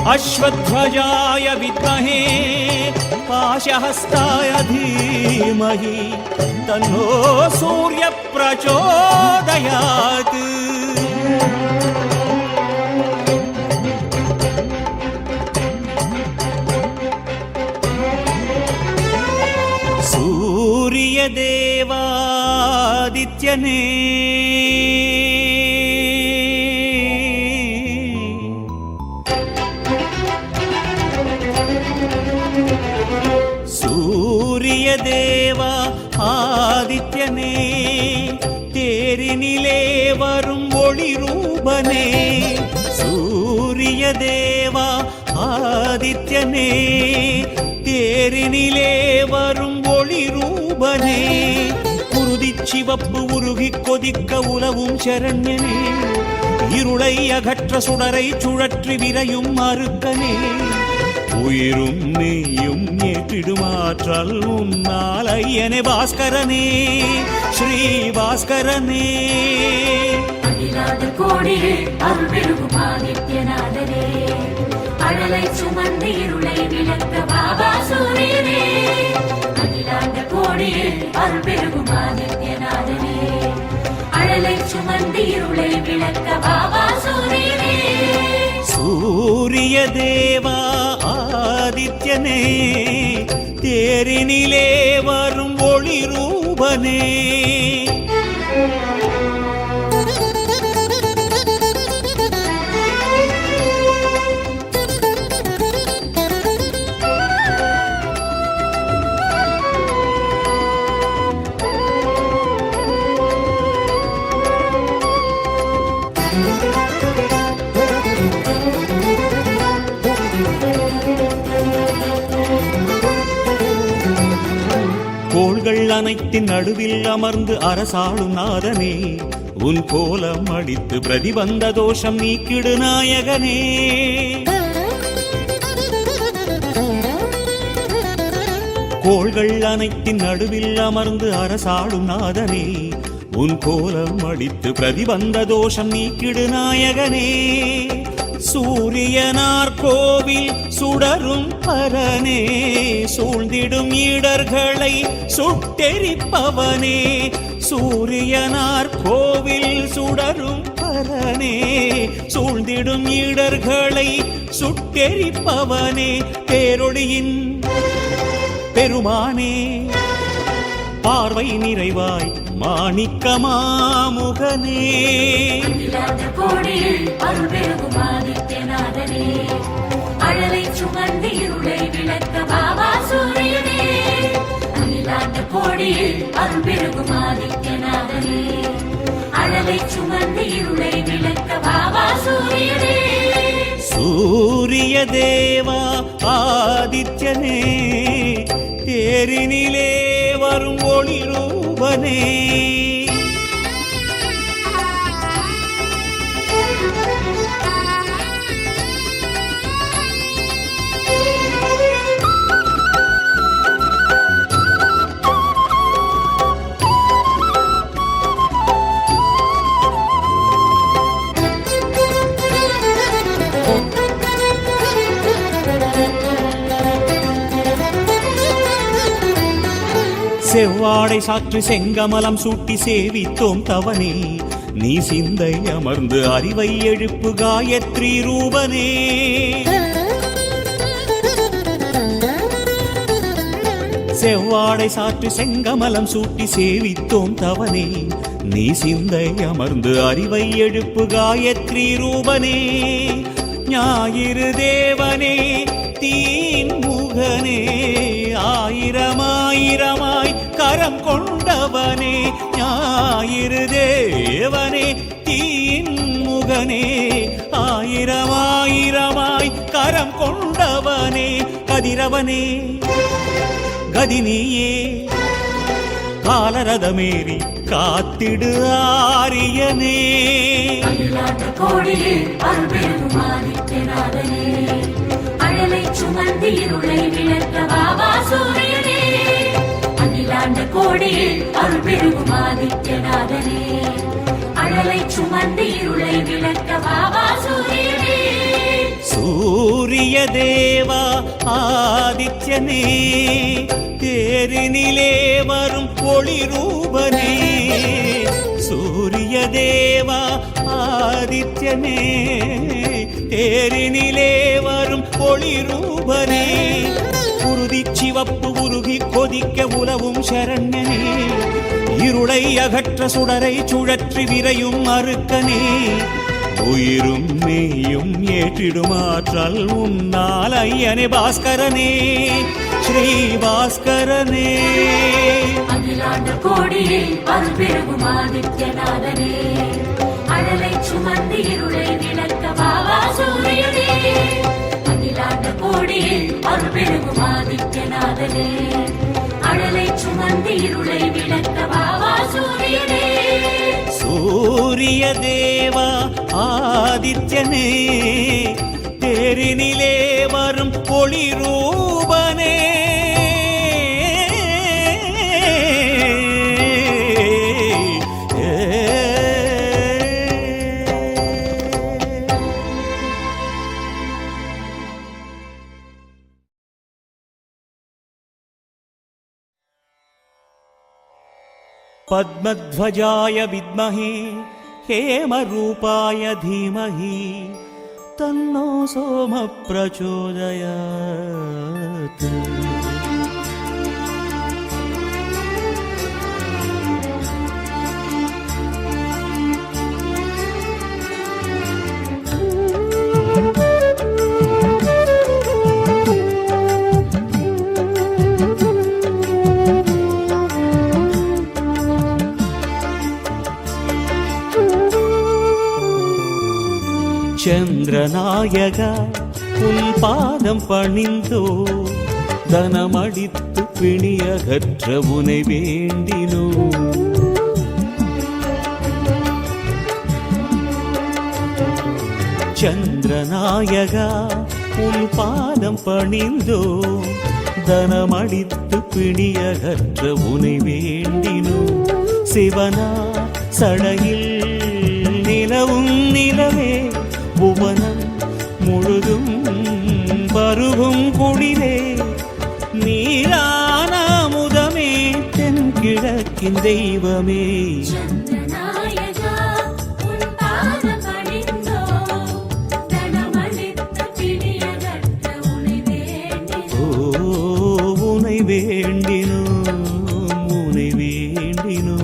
अश्वध्वजाय विद्महे पाशहस्ताय धीमहि तन्नो सूर्य प्रचोदयात्। सूर्यदेवादित्यने सूर्यदेवा आदित्यने தேரினிலே வரும் ஒளி ரூபனே சூரியதேவா ஆதித்யனே தேரினிலே வரும் ஒளி ரூபனே குருதி சிவப்பு உருகி கொதிக்க உலவும் சரண்யனே இருளை அகற்ற சுடரை சுழற்றி விரையும் அருக்கனே உயிரும் நெய்யும் ஏற்றிடுமாற்றல் உன்னால் ஐயனே பாஸ்கரனே ஸ்ரீ பாஸ்கரனே அகிலாண்ட கோடியே அருள் பெருகும் ஆதித்யநாதனே அழலை சுமந்து இருளை விளக்க பாபா சூரியனே அகிலாண்ட கோடியே அருள் பெருகும் ஆதித்யநாதனே அழலை சுமந்து இருளை விளக்க பாபா சூரியனே சூரிய தேவா ஆதித்யனே தேரினிலே வரும் ஒளி ரூபனே கோள்கள் அனைத்தின் நடுவில் அமர்ந்து அரசாளும் நாதனே உன் கோலம் அடித்து பிரதிபந்த தோஷம் நீக்கிடு நாயகனே கோள்கள் அனைத்தின் நடுவில் அமர்ந்து அரசாளும் நாதனே உன் கோலம் அடித்து பிரதிபந்த தோஷம் நீக்கிடு நாயகனே சூரியனார் கோவில் சுடரும் பரனே சூழ்ந்திடும் ஈடர்களை சுட்டெரிப்பவனே சூரியனார் கோவில் சுடரும் பரனே சூழ்ந்திடும் ஈடர்களை சுட்டெரிப்பவனே பேரொளியின் பெருமானே பார்வை நிறைவாய் மாணிக்கமாமுகனே அழலை சுமந்து இருளை விளக்க பாபா சூரியனே அகிலாண்ட கோடியில் அருள் பெருகும் ஆதித்யநாதனே அழலை சுமந்து இருளை விளக்க பாபா சூரியனே சூரிய தேவா ஆதித்யனே தேரினிலே வரும் ஒளி ரூபனே செவ்வாடை சாற்றி செங்கமலம் சூட்டி சேவித்தோம் தவனே நீ சிந்தை அமர்ந்து அறிவை எழுப்பு காயத்ரி ரூபனே செவ்வாடை சாற்றி செங்கமலம் சூட்டி சேவித்தோம் தவனே நீ சிந்தை அமர்ந்து அறிவை எழுப்பு காயத்ரி ரூபனே ஞாயிறு தேவனே தீன் முகனே ஆயிரமாயிரமாய் கரம் கொண்டவனே ஞாயிறு தேவனே தீன் முகனே ஆயிரமாயிரமாய் கரம் கொண்டவனே கதிரவனே கதினியே காலரதமேறி காத்திடு ஆரியனே அழலை சுமந்து இருளை விளக்க பாபா சூரியனே அகிலாண்ட கோடியில் அருள் பெருகும் ஆதித்யநாதனே அழலை சுமந்து இருளை விளக்க வாவா சூரியனே. சூரிய தேவா ஆதித்யனே, தேரினிலே வரும் ஒளி ரூபனே. சூரிய தேவா ஆதித்யனே, தேரினிலே வரும் ஒளி ரூபனே. குருதி சிவப்பு உருகி கொதிக்க உலவும் சரண்யனே, இருளை அகற்ற சுடரை சுழற்றி விரையும் அருக்கனே. உயிரும் மெய்யும் ஏற்றிடும் ஆற்றல் உன்னால் ஐயனே பாஸ்கரனே, ஸ்ரீ பாஸ்கரனே. அகிலாண்ட கோடியில் அருள் பெருகும் ஆதித்யநாதனே, அழலை சுமந்து இருளை விளக்க வாவா சூரியனே. அகிலாண்ட கோடியில் அருள் பெருகும் ஆதித்யநாதனே, அழலை சுமந்து இருளை விளக்க வாவா சூரியனே. சூரிய தேவா ஆதித்யனே, தேரினிலே வரும் ஒளி ரூபனே. पद्मध्वजाय विद्महे हेमरूपाय धीमहि तन्नो सोमः प्रचोदयात्। சந்திரநாயகா உன் பாதம் பணிந்தோ, தனமடித்து பிணியகற்ற உனை வேண்டினோ. சந்திரநாயகா உன் பாதம் பணிந்தோ, தனமடித்து பிணியகற்ற உனை வேண்டினோ. சிவனா சடையில் நிலவும் நிலவே, புவனம் முழுதும் பருகும் குடிலே. நீரான முதமே தென்கிழக்கின் தெய்வமே. சந்திரநாயகா உன் பாதம் பணிந்தோ, தனமளித்த பிணியகற்ற உனை வேண்டினோ. உனை வேண்டினோ, உனை வேண்டினோ.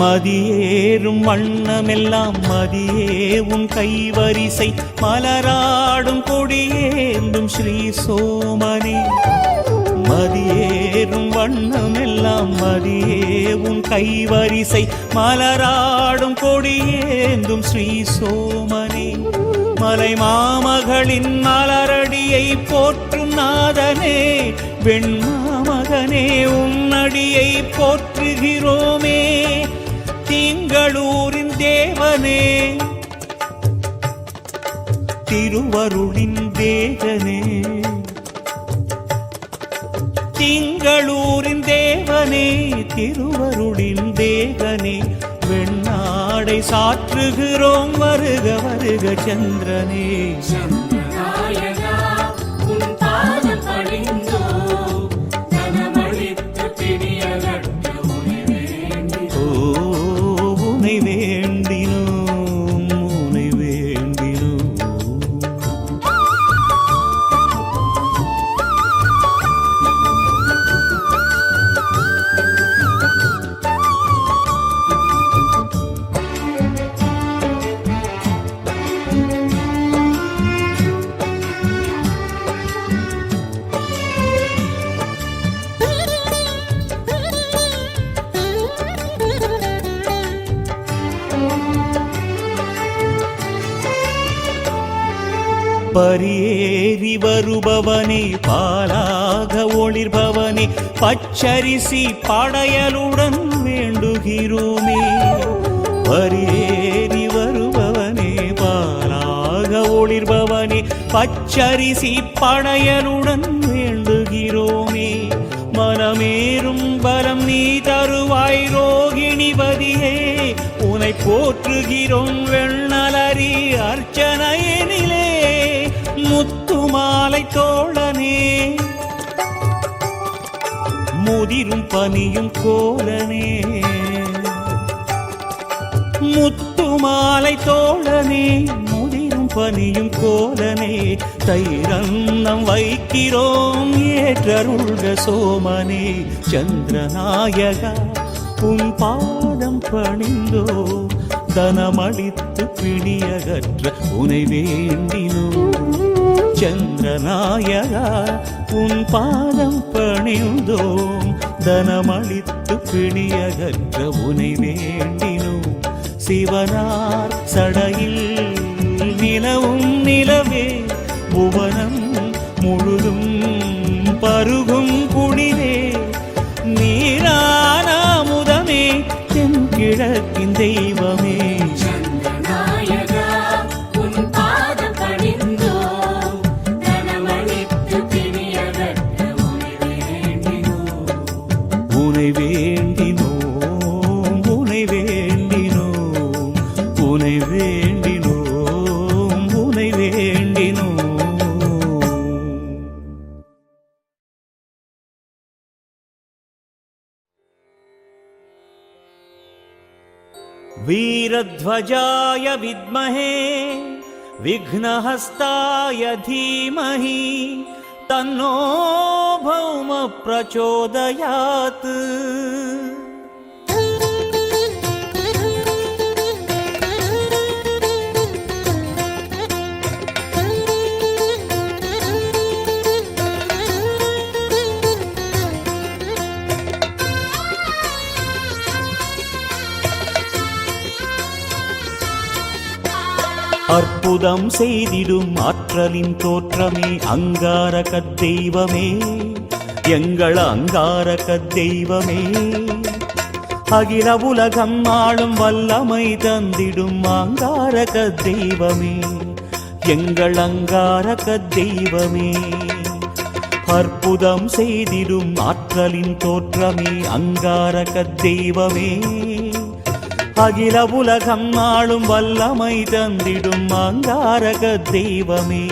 மதியேறும் வண்ணமெல்லாம் மதியே உன் கைவரிசை, மலராடும் கொடியேந்தும் ஸ்ரீ சோமனே. மதியேறும் வண்ணமெல்லாம் மதியே உன் கைவரிசை, மலராடும் கொடியேந்தும் ஸ்ரீ சோமனே. மலை மாமகளின் மலரடியை போற்றும் நாதனே, வெண்மாமகனே உன்னடியை போற்றுகிறோமே. திங்களூரின் தேவனே, திருவருளின் தேகனே. திங்களூரின் தேவனே, திருவருளின் தேகனே. வெண்ணாடை சாற்றுகிறோம் வருக வருக சந்திரனே. சந்திரநாயகா உன் பாதம் பணிந்தோ, தனமளித்த பிணியகற்ற உனை வேண்டினோ. உனை வேண்டினோம், உனை வேண்டினோம். பரியேறி வருபவனே பாலாக ஒளிர்பவனே பச்சரிசி படையலுடன் வேண்டுகிறோமே. பரியேறி வருபவனே பாலாக ஒளிர்பவனே பச்சரிசி படையலுடன் வேண்டுகிறோமே. மனமேறும் பலம் நீ தருவாய் ரோகிணிபதியே, உனை போற்றுகிறோம் வெண்ணலரி அர்ச்சனையினிலே. முத்துமாலை தோழனே முதிரும் பனியும் கோலனே, முத்துமாலை தோழனே முதிரும் பனியும் கோலனே. தைரன்னம் வைக்கிறோம் ஏற்றருள்க சோமனே. சந்திரநாயகா உன் பாதம் பணிந்தோ, தனமளித்து பிணியகற்ற உனை வேண்டினோ. சந்திரநாயகா உன் பாதம் பணிந்தோம், தனமளித்து பிணியகற்ற உனை வேண்டினோ. சிவனார் சடையில் நிலவும் நிலவே, புவனம் முழுதும் பருகும் குடிலே. நீரான முதமே தென்கிழக்கின் தெய்வமே. சந்திரநாயகா உன் பாதம் பணிந்தோம், தனமளித்து பிணியகற்ற உனை வேண்டினோம். உனை வேண்டினோம், உனை வேண்டினோம், உனை வேண்டினோம், உனை வேண்டினோம். वीरध्वजाय विद्महे विघ्नहस्ताय धीमहि, तन्नो भौम प्रचोदयात्. அற்புதம் செய்திடும் ஆற்றலின் தோற்றமே அங்காரக தெய்வமே, எங்கள் அங்காரக தெய்வமே. அகில உலகம் ஆளும் வல்லமை தந்திடும் அங்காரக தெய்வமே, எங்கள் அங்காரக தெய்வமே. அற்புதம் செய்திடும் ஆற்றலின் தோற்றமே அங்காரக தெய்வமே, அகில உலகம் ஆளும் வல்லமை தந்திடும் அங்காரக தெய்வமே.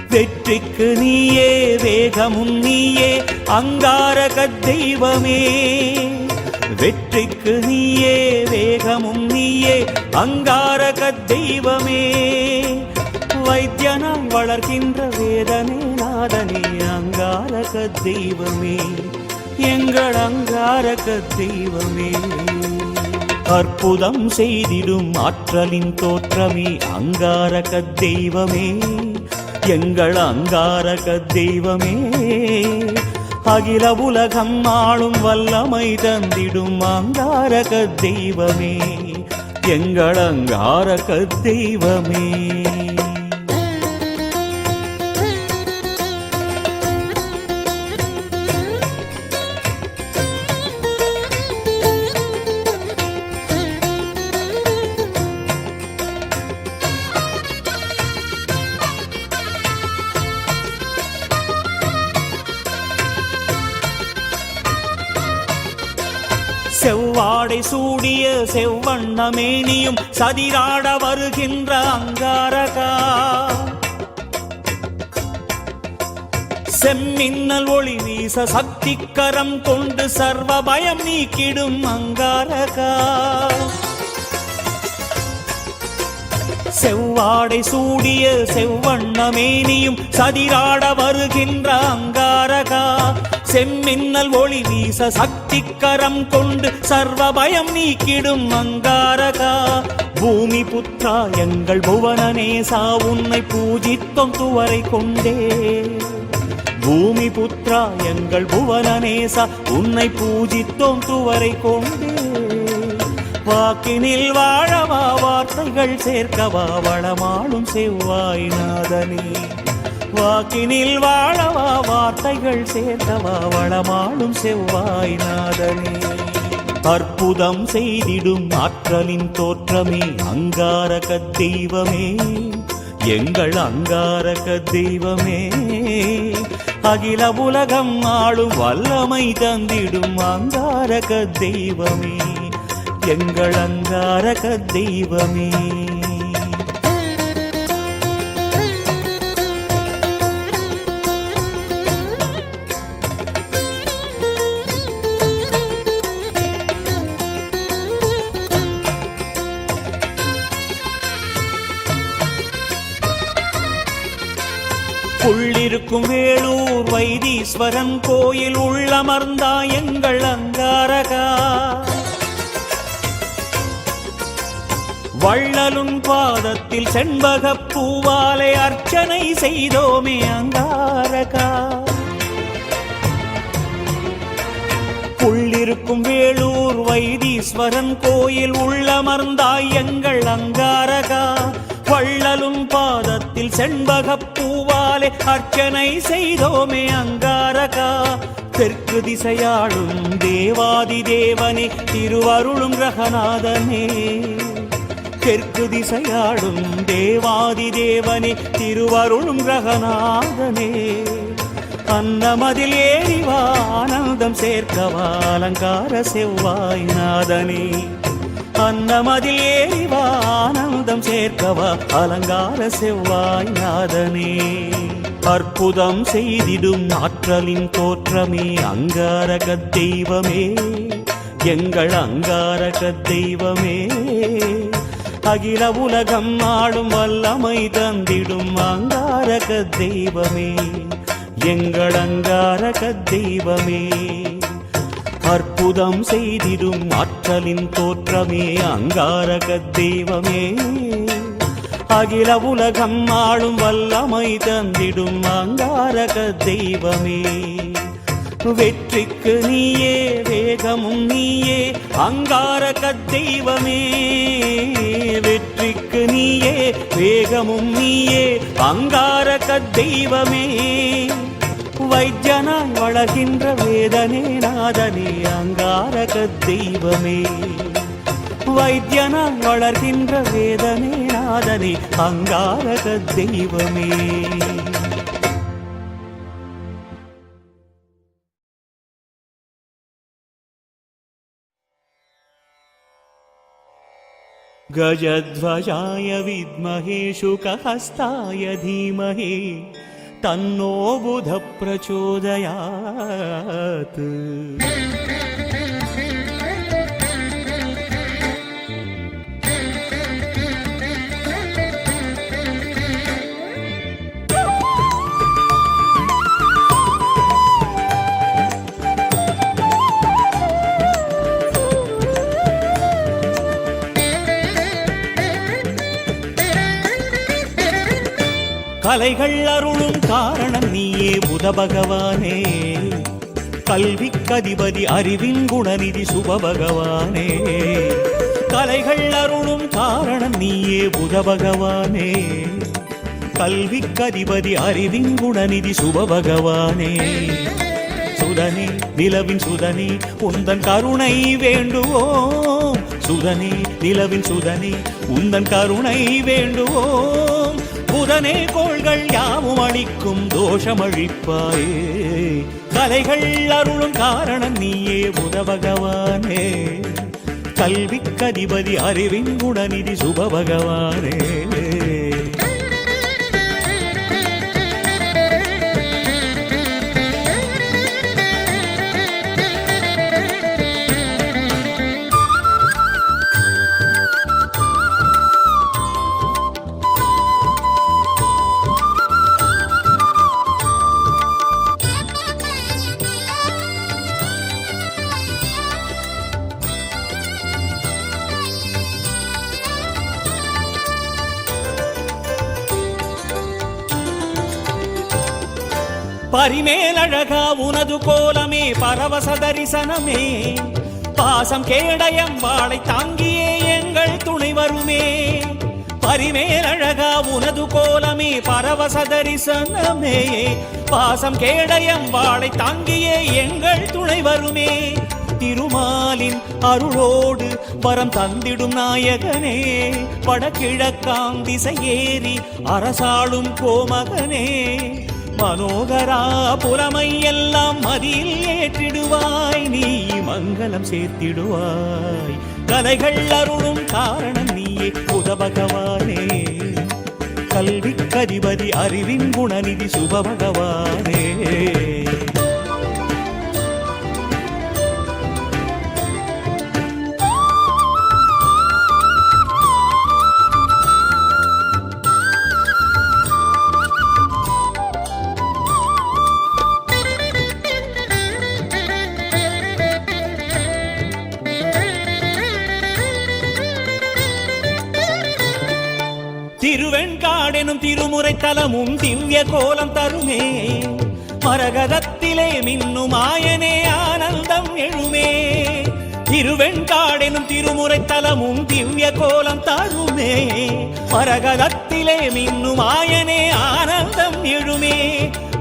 வெற்றிக்கு நீயே வேகமும் நீயே அங்காரக தெய்வமே, வெற்றிக்கு நீயே வேகமும் நீயே அங்காரக தெய்வமே. வைத்தியனாய் வளர்கின்ற வேதனே நாதனே அங்காரக தெய்வமே, எங்கள் அங்காரக தெய்வமே. அற்புதம் செய்திடும் ஆற்றலின் தோற்றமே அங்காரக தெய்வமே, எங்கள் அங்காரக தெய்வமே. அகில உலகம் ஆளும் வல்லமை தந்திடும் அங்காரக தெய்வமே, எங்கள் அங்காரக தெய்வமே. செவ்வாடை சூடிய செவ்வண்ணமேனியும் சதிராட வருகின்ற அங்காரகா, செம்மின்னல் ஒளி வீச சக்திக்கரம் கொண்டு சர்வ பயம் நீக்கிடும் அங்காரகா. செவ்வாடை சூடிய செவ்வண்ணமேனியும் சதிராட வருகின்ற அங்காரகா, செம்மின்னல் ஒளி வீச சக்திக்கரம் கொண்டு சர்வ பயம் நீக்கிடும் அங்காரகா. பூமி புத்ரா எங்கள் புவனநேசா உன்னை பூஜித்தோம் துவரை கொண்டே, பூமி புத்ரா எங்கள் புவனநேசா உன்னை பூஜித்தோம் துவரை கொண்டே. வாக்கினில் வாழவா வார்த்தைகள் சேர்க்கவா வளமாளும் செவ்வாய் நாதனே. வாக்கினில் வாழவா வார்த்தைகள் சேர்க்கவா வளமாளும் செவ்வாய் நாதனே. அற்புதம் செய்திடும் ஆற்றலின் தோற்றமே அங்காரக தெய்வமே, எங்கள் அங்காரக தெய்வமே. அகில உலகம் ஆளும் வல்லமை தந்திடும் அங்காரக தெய்வமே, எங்கள் அங்காரக தெய்வமே. உள்ளிருக்கும் வேளூர் வைத்தீஸ்வரன் கோயில் உள்ளமர்ந்தா எங்கள் அங்காரகா. வள்ளலுன் பாதத்தில் செண்பகப் பூவாலை அர்ச்சனை செய்தோமே அங்காரகா. உள்ளிருக்கும் வேளூர் வைத்தீஸ்வரன் கோயில் உள்ளமர்ந்தாய் எங்கள் அங்காரகா. வள்ளலும் பாதத்தில் செண்பகப் பூவாலே அர்ச்சனை செய்தோமே அங்காரகா. தெற்கு திசையாளும் தேவாதி தேவனே திருவருளும் ரகநாதனே. தெற்கு திசையாளும் தேவாதி தேவனே திருவருளும் ரகநாதனே. அன்னமதில் ஏறிவா ஆனந்தம் சேர்க்கவா அலங்கார செவ்வாய் நாதனே. அன்னமதில் ஏறிவா ஆனந்தம் சேர்க்கவா அலங்கார செவ்வாய் நாதனே. அற்புதம் செய்திடும் ஆற்றலின் தோற்றமே அங்காரக தெய்வமே, எங்கள் அங்காரக தெய்வமே. அகில உலகம் ஆளும் வல்லமை தந்திடும் அங்காரக தெய்வமே, எங்கள் அங்காரக தெய்வமே. அற்புதம் செய்திடும் ஆற்றலின் தோற்றமே அங்காரக தெய்வமே. அகில உலகம் ஆளும் வல்லமை தந்திடும் அங்காரக தெய்வமே. வெற்றிக்கு நீயே வேகமும் நீயே அங்காரக தெய்வமே. வெற்றிக்கு நீயே வேகமும் நீயே அங்காரக தெய்வமே. வைத்தியனாய் வளர்கின்ற வேதனே நாதனே அங்காரக தெய்வமே. வைத்தியனாய் வளர்கின்ற வேதனே நாதனே அங்காரக தெய்வமே. गजध्वजाय विद्महे शुकहस्ताय धीमहि तन्नो बुधः प्रचोदयात्। கலைகள் அருளும் காரணம் நீயே புத பகவானே. கல்விக்கதிபதி அறிவின் குணநிதி சுப பகவானே. கலைகள் அருளும் காரணம் நீயே புத பகவானே. கல்விக்கதிபதி அறிவின் குணநிதி சுப பகவானே. சுதனே நிலவின் சுதனே உந்தன் கருணை வேண்டுவோம். சுதனே நிலவின் சுதனே உந்தன் கருணை வேண்டுவோம். புதனே கோள்கள் யாவும் அளிக்கும் தோஷமழிப்பாயே. கலைகள் அருளும் காரணம் நீயே புத பகவானே. கல்விக்கதிபதி அறிவின் குணநிதி சுப பகவானே. பரிமேலழகா உனது கோலமே பரவச தரிசனமே. பாசம் கேடயம் வாளை தாங்கியே எங்கள் துணை வருமே பரிமேலழகா உனது கோலமே பரவச தரிசனமே பாசம் கேடயம் வாளை தாங்கியே எங்கள் துணை வருமே திருமாலின் அருளோடு வரம் தந்திடும் நாயகனே வடகிழக்காம் திசையேறி அரசாளும் கோமகனே மனோகரா புலமை எல்லாம் மதியில் ஏற்றிடுவாய் நீ மங்களம் சேர்த்திடுவாய் கலைகள் அருளும் காரணம் நீயே புதபகவானே கல்விக்கதிபதி அறிவின் குணநிதி சுபபகவானே திருவெண்காடெனும் திருமுறை தலமும் திவ்ய கோலம் தருமே மரகதத்திலே மின்னும் ஆயனே ஆனந்தம் எழுமே திருவெண்காடெனும் திருமுறை தலமும் திவ்ய கோலம் தருமே மரகதத்திலே மின்னும் ஆயனே ஆனந்தம் எழுமே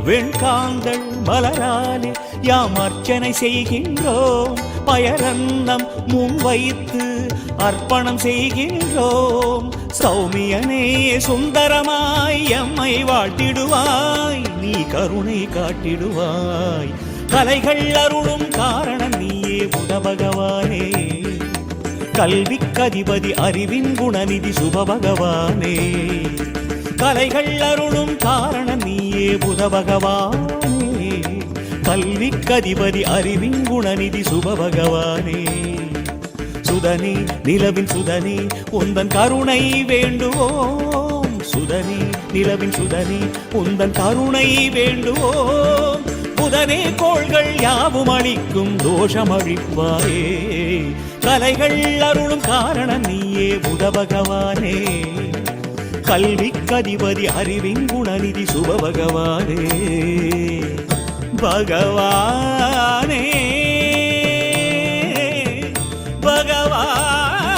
வெண்காந்தள் மலராலே யாம் அர்ச்சனை செய்கின்றோம் பயரன்னம் முன் வைத்து அர்ப்பணம் செய்கின்றோம் சௌமியனே சுந்தரமாய் எம்மை வாழ்த்திடுவாய் நீ கருணை காட்டிடுவாய் கலைகள் அருளும் காரணம் நீயே புதபகவானே கல்விக்கதிபதி அறிவின் குணநிதி சுபபகவானே கலைகள் அருளும் காரணம் நீயே புதபகவானே கல்விக்கதிபதி அறிவின் குணநிதி சுபபகவானே சுதனே நிலவின் சுதனே உந்தன் கருணை வேண்டுவோம் சுதனே நிலவின் சுதனே உந்தன் கருணை வேண்டுவோம் புதனே கோள்கள் யாவும் அளிக்கும் தோஷம் அழிப்பாயே கலைகள் அருளும் காரணம் நீயே புதபகவானே கல்விக்கதிபதி அறிவின் குணநிதி சுபபகவானே பகவானே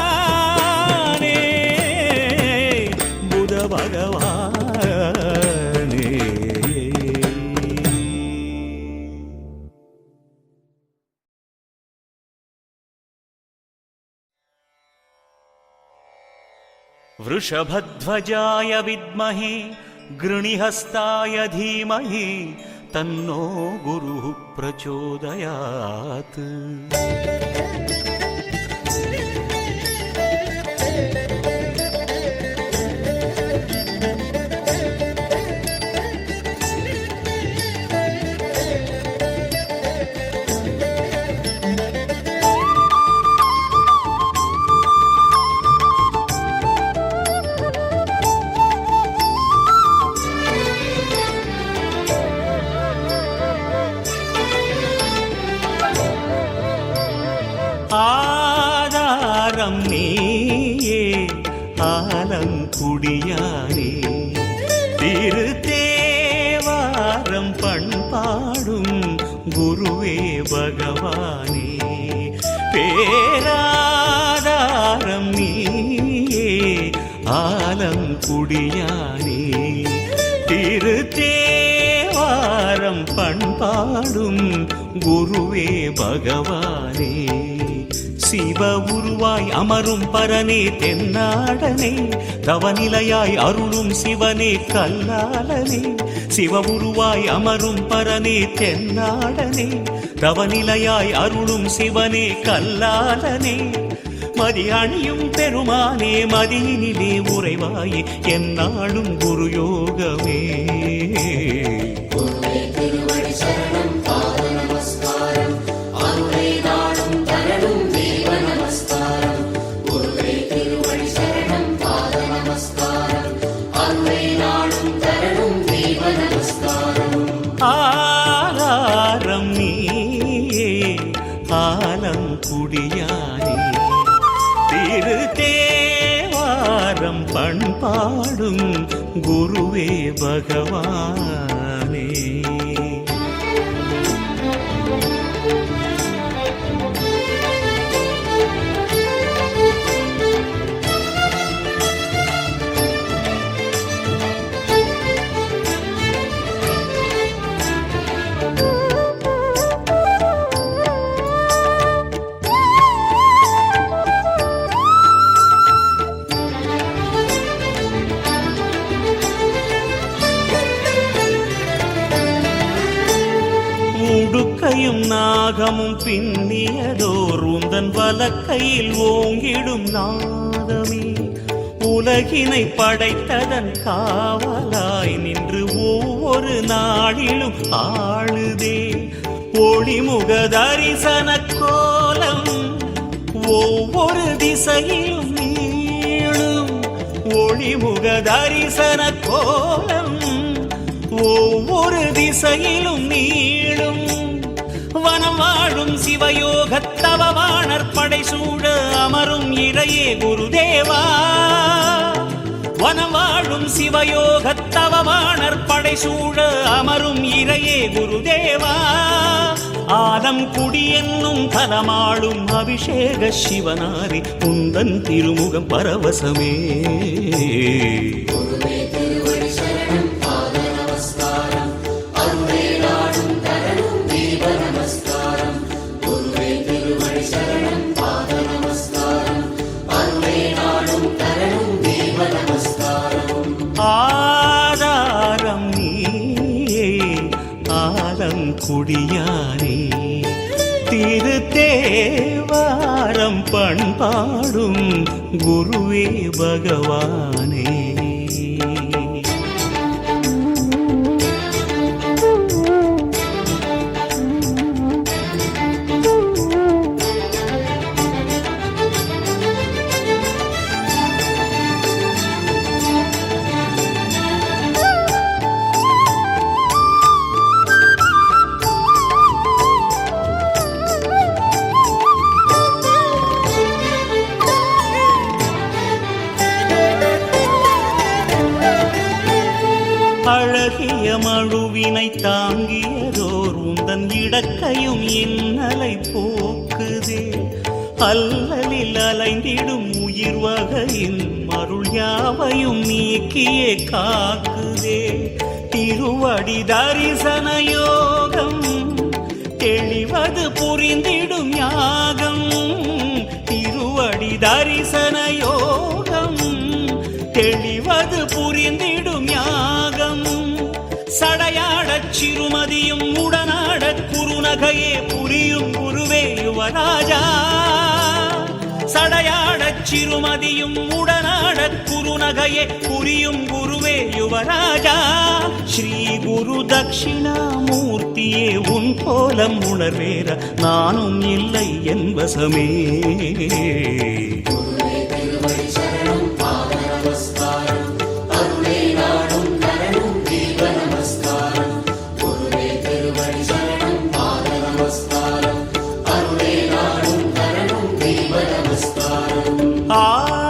பகவானே புத பகவானே वृषभध्वजाय विद्महे गृणिहस्ताय धीमहि तन्नो गुरुः प्रचोदयात् ஆதாரம் நீயே ஆலங்குடியானே திருத்தேவாரம் பண்பாடும் குருவே பகவானே பேராதாரம் நீயே ஆலங்குடியானே திருத்தேவாரம் பண்பாடும் குருவே பகவானே சிவ உருவாய் அமரும் பரனே தென்னாடனே தவநிலையாய் அருளும் சிவனே கல்லாளனே சிவ உருவாய் அமரும் பரனே தென்னாடனே தவநிலையாய் அருளும் சிவனே கல்லாளனே மதி அணியும் பெருமானே மதியினிலே உறைவாயே என்னாலும் குரு யோகமே ஆதாரம் நீயே ஆலங்குடியானே திருத்தேவாரம் பண்பாடும் குருவே பகவானே கங்கையும் நாகமும் பின்னியதோர் உந்தன் வலக்கையில் ஓங்கிடும் நாதமே உலகினை படைத்ததன் காவலாய் நின்று ஒவ்வொரு நாளிலும் ஆளுதே ஒளிமுக தரிசன கோலம் ஒவ்வொரு திசையிலும் நீளும் ஒளிமுக தரிசன கோலம் ஒவ்வொரு திசையிலும் நீளும் வனம் வாழும் சிவயோகத்தவமானர் படை சூழ அமரும் இறையே குருதேவா வனம் வாழும் சிவயோகத்தவமானர் படை சூழ அமரும் இறையே குருதேவா ஆலம் குடி என்னும் தலமாளும் அபிஷேக சிவனாரி உந்தன் திருமுகம் பரவசமே ஆதாரம் நீயே ஆலம் குடியானே திருத்தேவாரம் பண்பாடும் குருவே பகவானே அழகிய மழுவினை தாங்கியதோர் உந்தன் இடக்கையும் இன்னலை போக்குதே அல்லலில் அலைந்திடும் உயிர் வகையின் அருள் யாவையும் நீக்கியே காக்குதே திருவடி தரிசன யோகம் தெளிவது புரிந்திடும் யாகம் திருவடி தரிசன யோகம் தெளிவது புரிந்திடும் யாகம் சடையாடச் சிறுமதியும் உடனாடக் குறுநகையே புரியும் குருவே யுவராஜா சடையாடச் சிறுமதியும் உடனாடக் குறுநகையே புரியும் குருவே யுவராஜா ஸ்ரீ குரு தட்சிணாமூர்த்தியே உன் கோலம் உணர்வேற நானும் இல்லை என்பசமே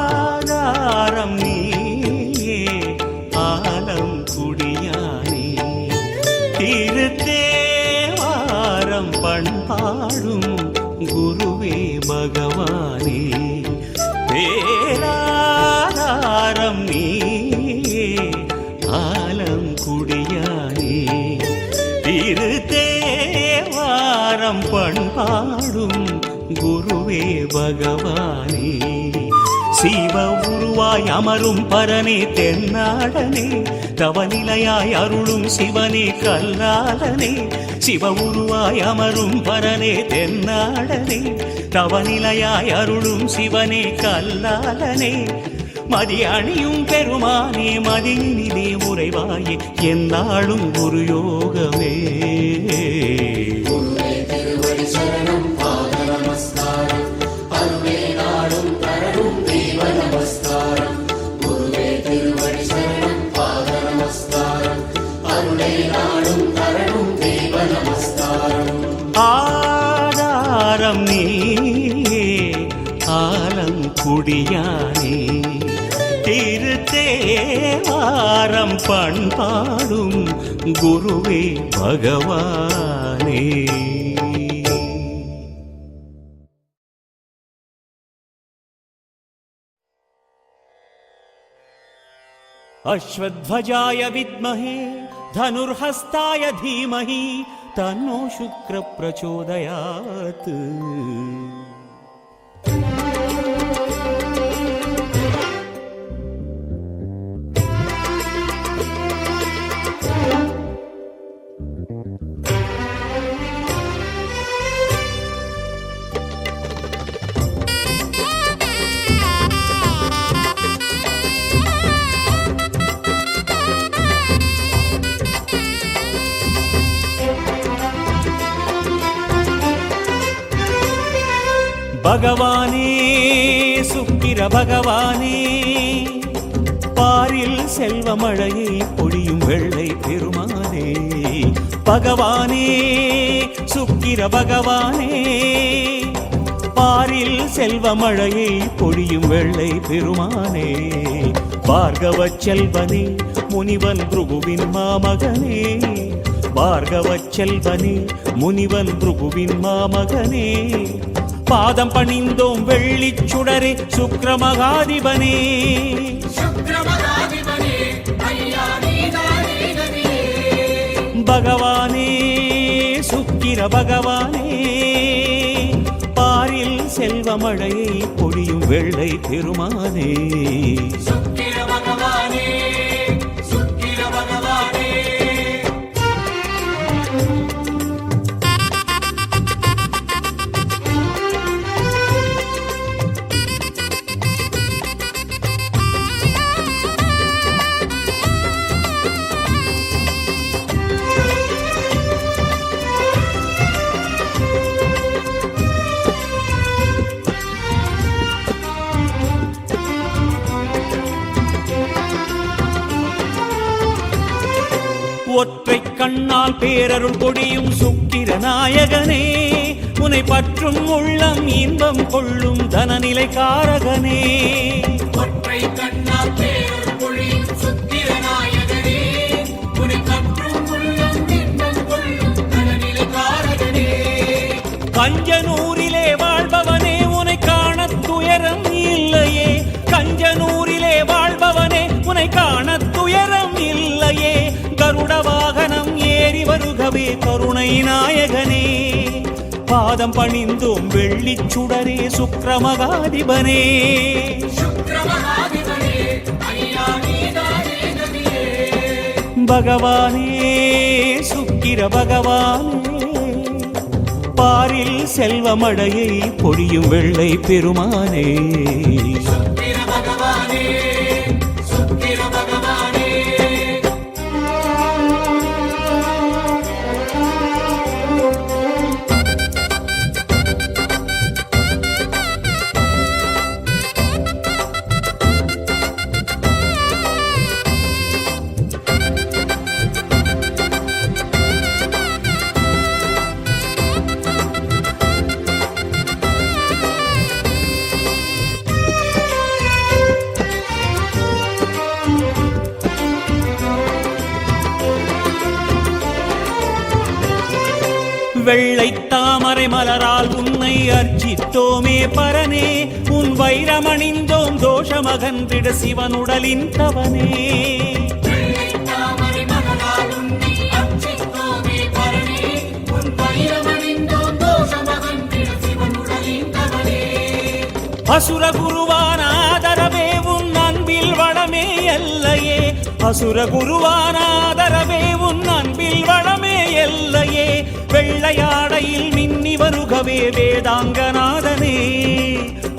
ஆதாரம் நீயே ஆலம் குடியானே திருத்தேவாரம் பண்பாடும் குருவே பகவானே பேராதாரம் நீயே ஆலம் குடியானே திருத்தேவாரம் பண்பாடும் குருவே பகவானே சிவ உருவாய் அமரும் பரனே தென்னாடனே தவநிலையாய் அருளும் சிவனே கல்லாலனே சிவ உருவாய் அமரும் பரனே தென்னாடனே தவநிலையாய் அருளும் சிவனே கல்லாலனே மதி அணியும் பெருமானே மதியினிலே உறைவாயே என்னாலும் குரு யோகமே ஆதாரம் நீயே ஆலம் குடியானே திருத்தேவாரம் பண்பாடும் குருவே பகவானே अश्वध्वजाय विद्महे धनुर्हस्ताय धीमहि तन्नो शुक्र प्रचोदयात्। பகவானே சுக்கிர பகவானே பாரில் செல்வமழையை பொழியும் வெள்ளை பெருமானே பகவானே சுக்கிர பகவானே பாரில் செல்வமழையை பொழியும் வெள்ளை பெருமானே பார்கவச் செல்வனே முனிவன் பிருகுவின் மாமகனே பார்கவச் செல்வனே முனிவன் பிருகுவின் மாமகனே பாதம் பணிந்தோம் வெள்ளிச் சுடரே சுக்கிரமகாதிபனே பகவானே சுக்கிர பகவானே பாரில் செல்வமழையை பொழியும் வெள்ளை பெருமானே சுக்கிர பகவானே சுக்கிர பகவானே ஒற்றை கண்ணால் பேரருள் கொடியும் சுக்கிர நாயகனே உனை பற்றும் உள்ளம் இன்பம் கொள்ளும் தனநிலை காரகனே ஒற்றை கண்ணால் பேரருள் பொழியும் சுக்கிர நாயகனே உனை பற்றும் உள்ளம் இன்பம் கொள்ளும் தனநிலை காரகனே கஞ்சனூரிலே வாழ்பவனே உனை காண துயரம் இல்லையே கஞ்சனூரிலே வாழ்பவனே உனை காண துயரம் இல்லையே கருட வாகனம் ஏறி வருகவே கருணை நாயகனே பாதம் பணிந்தோம் வெள்ளிச் சுடரே சுக்கிரமகாதிபனே சுக்கிரமகாதிபனே ஐயா நீதானே கதியே பகவானே சுக்கிர பகவானே பாரில் செல்வமழையை பொழியும் வெள்ளை பெருமானே சுக்கிர பகவானே சுக்கிர பகவானே வெள்ளை தாமரை மலரால் உன்னை அர்ச்சித்தோமே பரனே உன் வைரமணிந்தோம் தோஷமகன்றிட சிவனுடலின் தவனே தாமரை மகளால் உன்னை அர்ச்சித்தோமே பரனே உன் வைரமணிந்தோம் தோஷமகன்றிட சிவனுடலின் தவனே அசுர குருவான ஆதரவே உன் அன்பில் வளமே எல்லையே அசுர குருவான ஆதரவே உன் அன்பில் வளமே எல்லையே வெள்ளையாடையில் மின்னி வருகவே வேதாங்கநாதனே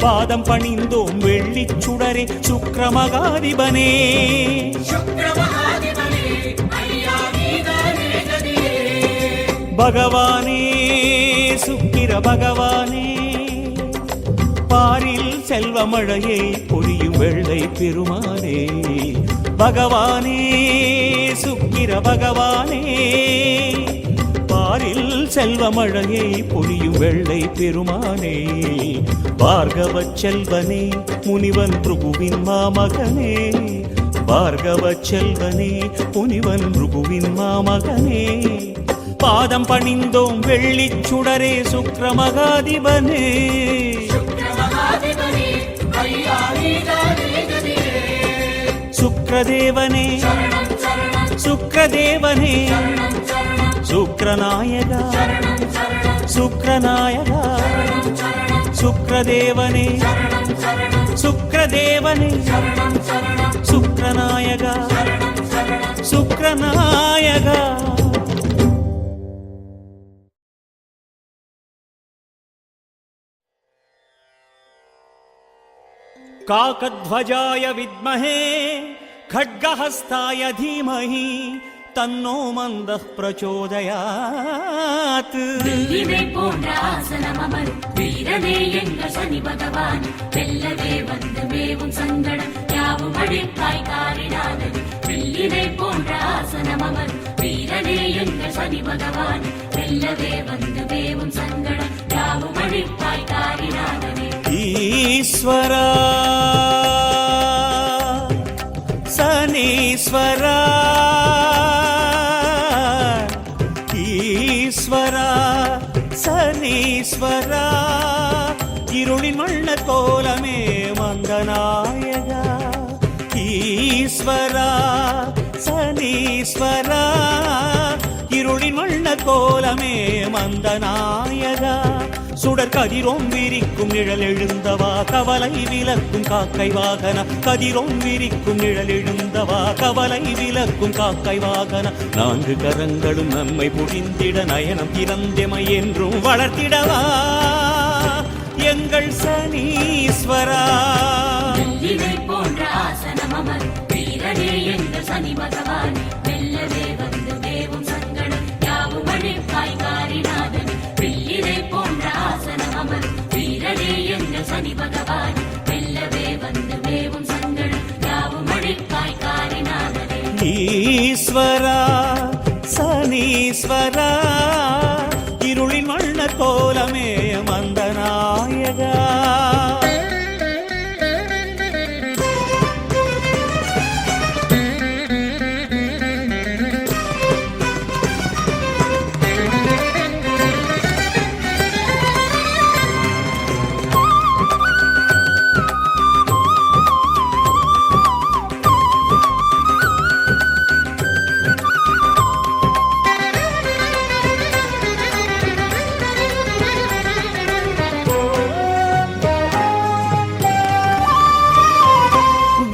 பாதம் பணிந்தோம் வெள்ளிச் சுடரே சுக்கிரமகாதிபனே சுக்கிரமகாதிபனே ஐயா நீதானே கதியே பகவானே சுக்கிர பகவானே பாரில் செல்வமழையை பொழியும் வெள்ளை பெருமானே பகவானே சுக்கிர பகவானே பாரில் செல்வமழையை பொழியும் வெள்ளை பெருமானே பார்கவச் செல்வனே முனிவன் பிருகுவின் மாமகனே பார்கவச் செல்வனே முனிவன் பிருகுவின் மாமகனே பாதம் பணிந்தோம் வெள்ளிச் சுடரே சுக்கிரமகாதிபனே சுக்கிரமகாதிபனே ஐயா நீதானே கதியே சுக்கிரதேவனே சரணம் சரணம் சுக்கிரதேவனே சரணம் சரணம் சுக்கிரநாயகா சரணம் சரணம் சுக்கிரநாயகா சரணம் சுக்கிரதேவனே சரணம் சரணம் சுக்கிரதேவனே சரணம் சரணம் சுக்கிரநாயகா சரணம் சரணம் சுக்கிரநாயகா काकध्वजाय विद्महे खड्गहस्ताय धीमहि तन्नो मन्दः प्रचोदयात् வெள்ளிமை போன்ற ஆசனம் அமர் வீரனே எங்கள் எங்கள் சனி பகவான் வெல்லவே வந்து மேவும் சங்கடம் யாவும் அழிப்பாய் காரிடாதது வெள்ளினை போன்ற ஆசனம் அமர் வீரனே எங்கள் சனி பகவான் வெல்லவே வந்து மேவும் சங்கடம் யாவும் அழிப்பாய் காரிடாதது ஈஸ்வரா சனீஸ்வரா ஈஸ்வரா சனீஸ்வரா இருளின் வண்ண கோலமே மந்தநாயகா ஈஸ்வரா சனீஸ்வரா இருளின் வண்ண கோலமே மந்தநாயகா சுடர் கதிரோம் விரிக்கும் நிழல் எழுந்தவா கவலை விலக்கும் காக்கை வாகன கதிரோம் விரிக்கும் நிழல் எழுந்தவா கவலை விலக்கும் காக்கை வாகன நான்கு கரங்களும் நம்மை புரிந்திட நயனம் திறந்தெமை என்றும் வளர்த்திடவா எங்கள் சனீஸ்வரா வெள்ளினை போன்ற ஆசனம் அமர் வீரனே எங்கள் சனி பகவான் வெல்லவே வந்து மேவும் சங்கடம் யாவும் அழிப்பாய் காரிடாதன் வெள்ளினை போன்ற ஆசனம் அமர் வீரனே எங்கள் சனி பகவான் வெல்லவே வந்து மேவும் சங்கடம் யாவும் அழிப்பாய் காரிநாதனே ஈஸ்வரா சனீஸ்வரா இருளின் வண்ண கோலமே மந்தநாயகா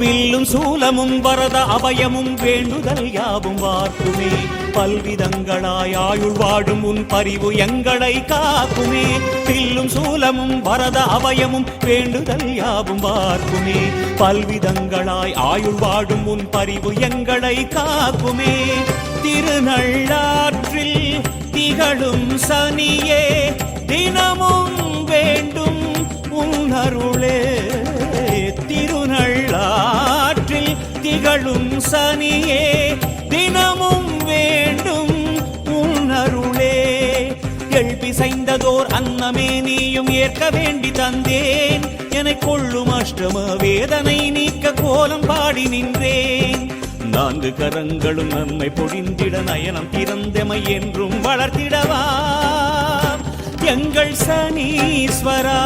வில்லும் சூலமும் வரத அபயமும் வேண்டுதல் யாவும் வார்க்குமே பல்விதங்களாய் ஆயுள் வாடும் உன் பரிவு எங்களை காக்குமே வில்லும் சூலமும் வரத அபயமும் வேண்டுதல் யாவும் வார்க்குமே பல்விதங்களாய் ஆயுள் வாடும் உன் பரிவு எங்களை காக்குமே திருநள்ளாற்றில் திகழும் சனியே தினமும் வேண்டும் உன்னருளே திருநள்ளாற்றில் திகழும் சனியே தினமும் வேண்டும் உன்னருளே எழுப்பிசைந்ததோர் அன்னமே நீயும் ஏற்க வேண்டி தந்தேன் என கொள்ளும் அஷ்டம வேதனை நீக்க கோலம் பாடி நின்றேன் நான்கு கரங்களும் நம்மை பொழிந்திட நயனம் திறந்தமை என்றும் வளர்த்திடவா எங்கள் சனீஸ்வரா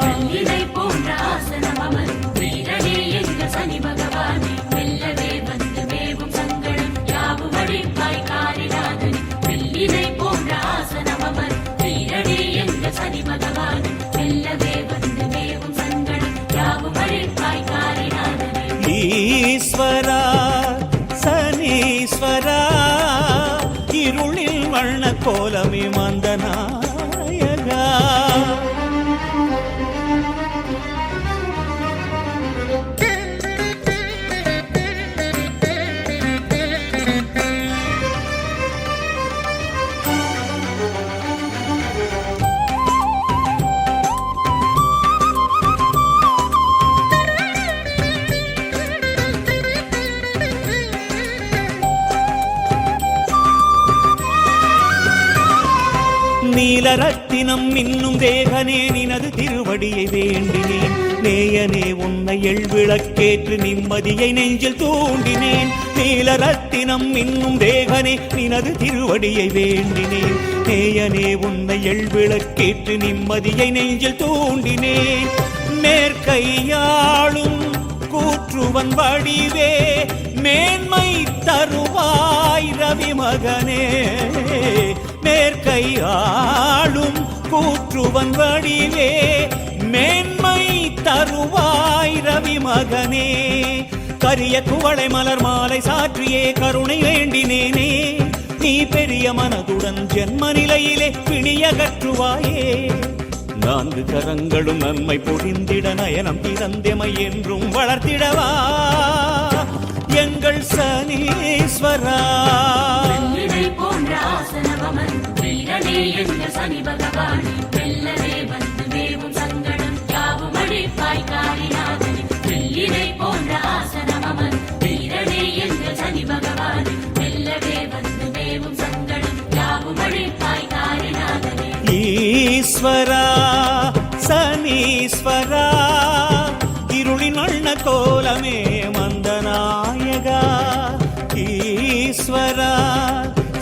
வெள்ளினை போன்ற ஆசனம் அமர் வீரனே எங்கள் சனி பகவான் வெல்லவே வந்து மேவும் சங்கடம் யாவும் அழிப்பாய் காரிடாதன் வெள்ளினை போன்ற ஆசனம் அமர் வீரனே எங்கள் சனி பகவான் வெல்லவே வந்து மேவும் சங்கடம் யாவும் அழிப்பாய் காரிடாதன் ஈஸ்வரா சனீஸ்வரா இருளில் வண்ண கோலமே மந்தநாயகா நீலரத்தினம் இன்னும் தேகனே நினது திருவடியை வேண்டினேன் நேயனே உன்னை எழ்விளக்கேற்று நிம்மதியை நெஞ்சில் தூண்டினேன் நீலரத்தினம் இன்னும் தேகனே நினது திருவடியை வேண்டினேன் நேயனே உன்னை எழ்விளக்கேற்று நிம்மதியை நெஞ்சில் தூண்டினேன் மேற்கையாளும் கூற்றுவன் வடிவே மேன்மை தருவாய் ரவி மகனே மேற்கை ஆளும் கூற்றுவன் வடிவே மேன்மை தருவாய் ரவி மகனே கரிய குவளை மலர் மாலை சாற்றியே கருணை வேண்டினேனே நீ பெரிய மனதுடன் ஜென்ம நிலையிலே பிணியகற்றுவாயே நான்கு கரங்களும் நம்மை பொழிந்திட நயனம் திறந்தமை என்றும் வளர்த்திடவா எங்கள் சனீஸ்வரா வெள்ளினை போன்ற ஆசனம் அமர் வீரனே எங்கள் சனி பகவான் வெல்லவே வந்து மேவும் சங்கடம் ஈஸ்வரா சனீஸ்வரா இருளின் வண்ண கோலமே மந்தநாயகா ஈஸ்வரா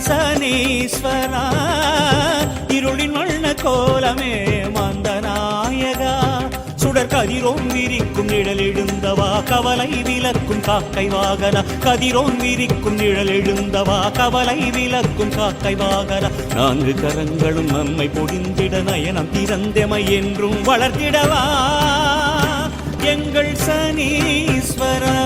சனீஸ்வரா இருளின் வண்ண கோலமே மந்தநாயகா சுடர் கதிரோன் விரிக்கும் நிழல் எழுந்தவா கவலை விலக்கும் காக்கை வாகன கதிரோன் விரிக்கும் நிழல் எழுந்தவா கவலை விலக்கும் காக்கை வாகன நான்கு கரங்களும் நம்மை பொடிந்திட நயனம் திறந்தமை என்றும் வளர்த்திடவா எங்கள் சனீஸ்வரா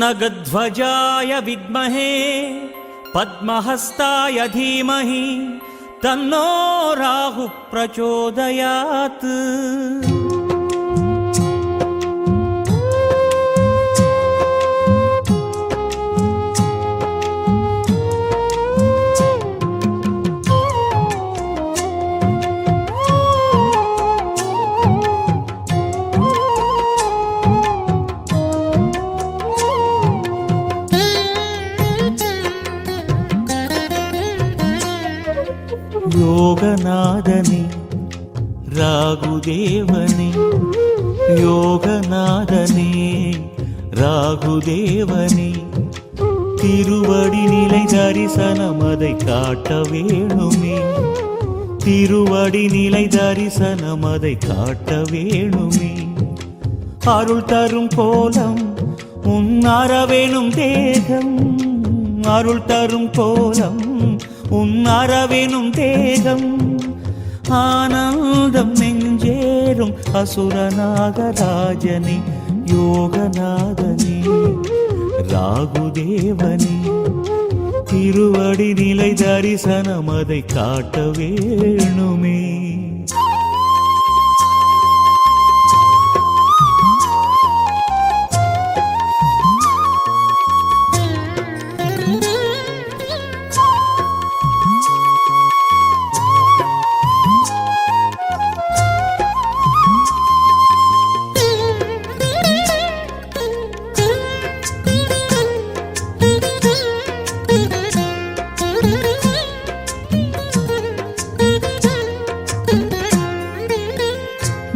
नगध्वजाय विद्महे पद्महस्ताय धीमहि तन्नो राहुः प्रचोदयात् யோகநாதனே ராகுதேவனே யோகநாதனே ராகுதேவனே திருவடி நிலை தரிசனம் அதை காட்ட வேணுமே திருவடி நிலை தரிசனம் அதை காட்ட வேணுமே அருள் தரும் கோலம் உன் அறவேணும் தேகம் அருள் தரும் கோலம் உன் அறவேணும் தேகம் ஆனந்தம் நெஞ்சேறும் அசுரநாகராஜனே யோகநாதனே ராகுதேவனே திருவடி நிலை தரிசனம் அதை காட்ட வேணுமே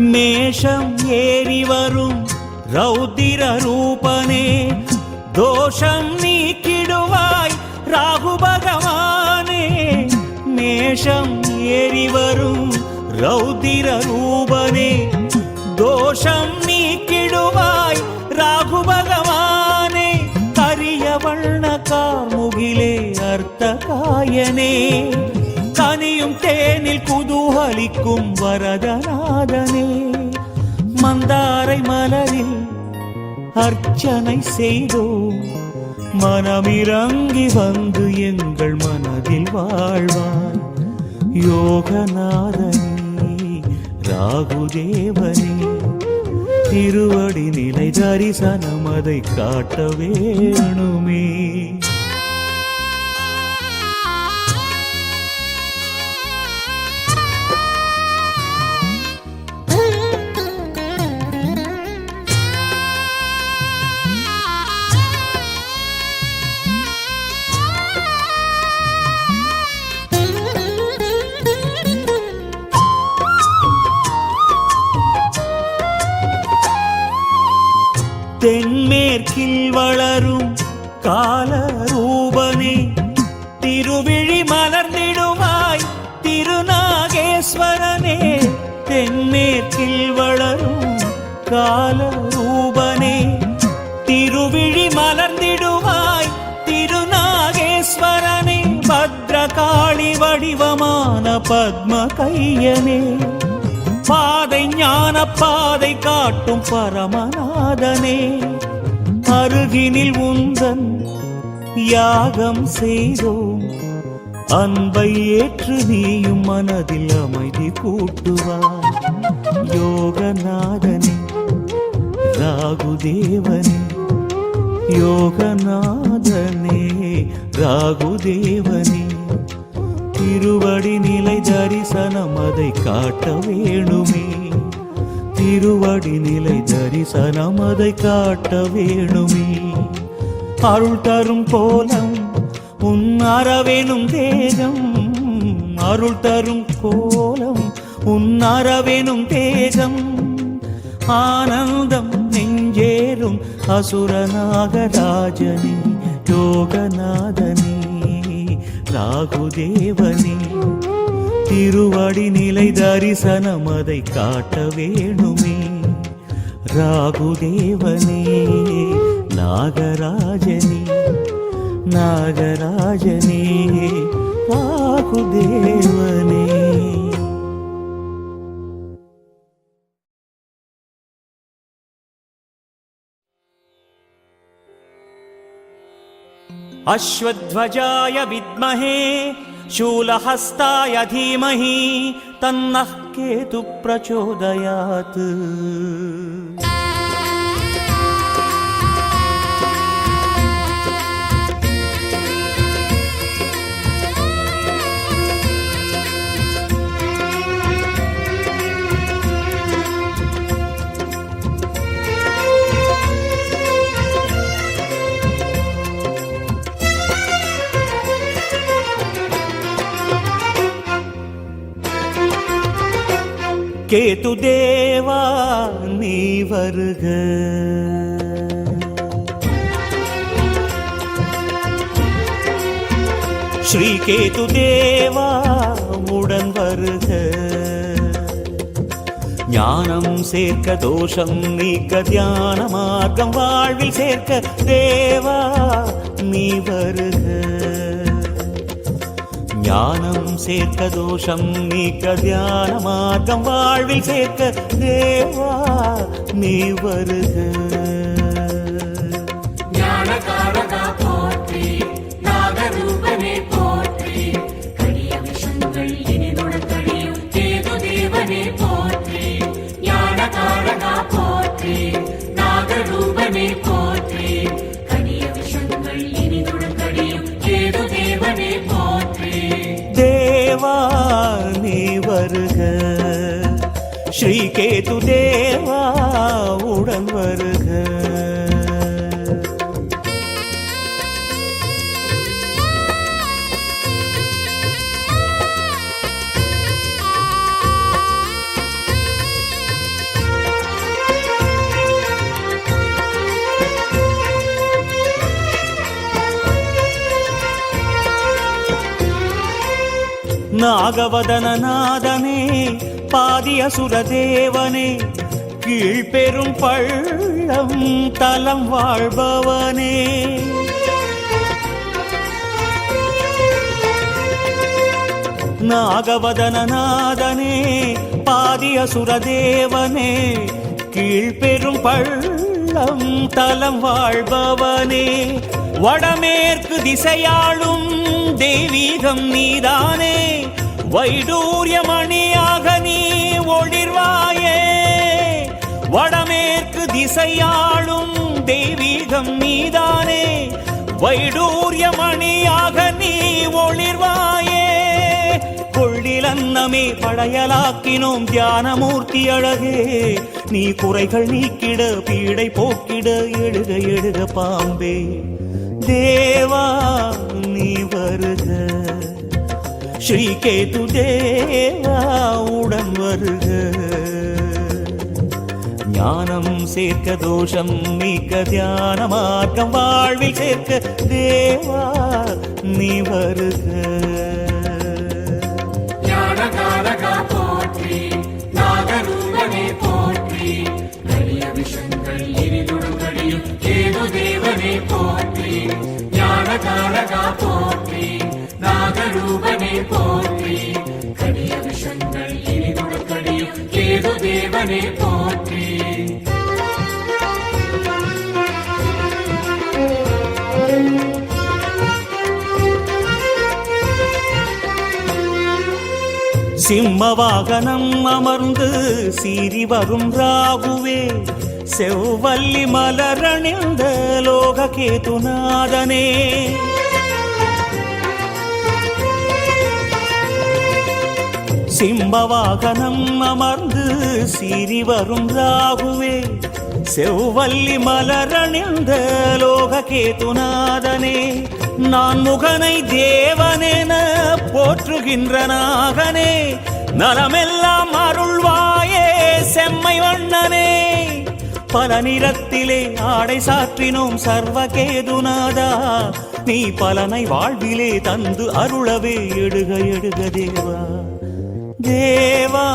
மேஷம் ஏறி வரும் ரௌதிர ரூபனே தோஷம் நீக்கிடுவாய் ராகு பகவானே மேஷம் ஏறி வரும் ரௌதிர ரூபனே தோஷம் நீக்கிடுவாய் ராகு பகவானே கரிய வண்ண கார்முகிலே அர்த்தகாயனே கனியும் தேனில் குதூகலிக்கும் வரதநாதனே மந்தாரை மலரில் அர்ச்சனை செய்தோ மனமிறங்கி வந்து எங்கள் மனதில் வாழ்வாய் யோகநாதனே ராகுதேவனே திருவடி நிலை தரிசனம் அதை காட்ட வேணுமே தென்மேற்கில் வளரும் கால ரூபனே திருவிழி மலர்ந்திடுவாய் திருநாகேஸ்வரனே தென்மேற்கில் வளரும் கால ரூபனே திருவிழி மலர்ந்திடுவாய் திருநாகேஸ்வரனே பத்ரகாளி வடிவமான பத்ம கையனே பாதை ஞான பாதை காட்டும் பரமநாதனே அருகினில் உந்தன் யாகம் செய்தோம். அன்பை ஏற்று நீயும் மனதில் அமைதி கூட்டுவாய். யோகநாதனே ராகுதேவனே, யோகநாதனே ராகுதேவனே, திருவடி நிலை தரிசனம் அதை காட்ட வேணுமே. திருவடி நிலை தரிசனம் அதை காட்ட வேணுமே. அருள் தரும் கோலம் உன் அறவேனும் தேகம், அருள் தரும் கோலம் உன் அறவேனும் தேகம். ஆனந்தம் நெஞ்சேறும் அசுரநாகராஜனே, யோகநாதனே ராகுதேவனே, திருவடி நிலை தரிசனம் அதை காட்ட வேணுமே. ராகுதேவனே நாகராஜனே, நாகராஜனே ராகுதேவனே. अश्वध्वजाय विद्महे शूलहस्ताय धीमहि तन्नः केतुः प्रचोदयात्। கேது தேவா நீ வருக, ஸ்ரீ கேது தேவா உடன் வருக. ஞானம் சேர்க்க தோஷம் நீக்க தியான மார்க்கம் வாழ்வில் சேர்க்க தேவா நீ வருக. ஞானம் சேர்க்க தோஷம் நீக்க தியான மார்க்கம் வாழ்வில் சேர்க்க தேவா நீ வருக. ஞானகாரகா போற்றி, நாகரூபனே போற்றி, கடிய விஷங்கள் இனிதுடன் கடியும் கேது தேவனே போற்றி. ஞானகாரகா போற்றி, நாகரூபனே போற்றி, கடிய விஷங்கள் இனிதுடன் கடியும் கேது தேவனே போற்றி. தேவா நீ வருக, ஸ்ரீ கேது தேவா உடன் வருக. நாகவதன நாதனே பாதியசுர தேவனே, கீழ்பெரும் பள்ளம் தலம் வாழ்பவனே. நாகவதன நாதனே பாதியசுர தேவனே, கீழ்பெரும் பள்ளம் தலம் வாழ்பவனே. வடமேற்கு திசையாளும் தெய்வீகம் நீதானே, வைடூரியமணியாக நீ ஒளிர்வாயே. வடமேற்கு திசையாளும் தெய்வீகம் நீதானே, வைடூரியமணியாக நீ ஒளிர்வாயே. கொள்ளிலன்னமே படையலாக்கினோம் தியானமூர்த்தி அழகே, நீ குறைகள் நீக்கிட பீடை போக்கிட எழுக எழுக பாம்பே. தேவா நீ வருக, ஸ்ரீ கேது தேவா உடன் வருக. ஞானம் சேர்க்க தோஷம் நீக்க தியான மார்க்கம் வாழ்வில் சேர்க்க தேவா நீ வருக. ஞானகாரகா போற்றி, நாகரூபனே போற்றி, கடிய விஷங்கள் இனிதுடன் கடியும் கேது தேவனே போற்றி. ஞானகாரகா போற்றி, நாகரூபனே போற்றி, கடிய விஷங்கள் இனிதுடன் கடியும் கேது தேவனே போற்றி. சிம்ம வாகனம் அமர்ந்து சீறி வரும் ராகுவே செவ்வல்லி மலரணிந்த லோககேதுநாதனே சிம்ம வாகனம் அமர்ந்து சீறி வரும் ராகுவே செவ்வல்லி மலரணிந்த லோககேதுநாதனே நான் முகனை தேவனென போற்றுகின்ற நாகனே நலமெல்லாம் அருள்வாயே செம்மை வண்ணனே பல நிறத்திலே ஆடை சாற்றினோம் சர்வகேதுநாதா நீ பலனை வாழ்விலே தந்து அருளவே எடுக எடுக தேவா தேவா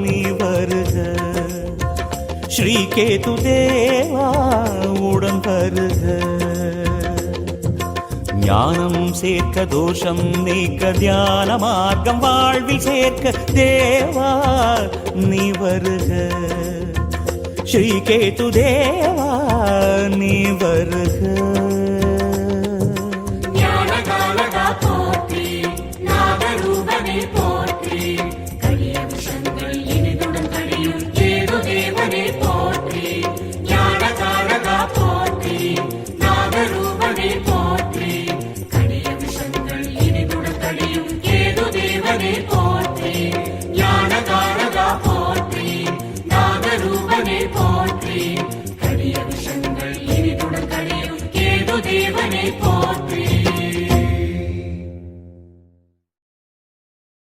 நீ வருக ஸ்ரீ கேது தேவா உடன் வருக ஞானம் சேர்க்க தோஷம் நீக்க தியான மார்க்கம் வாழ்வில் சேர்க்க தேவா நீ வருக ஸ்ரீ கேது தேவா நீ வருக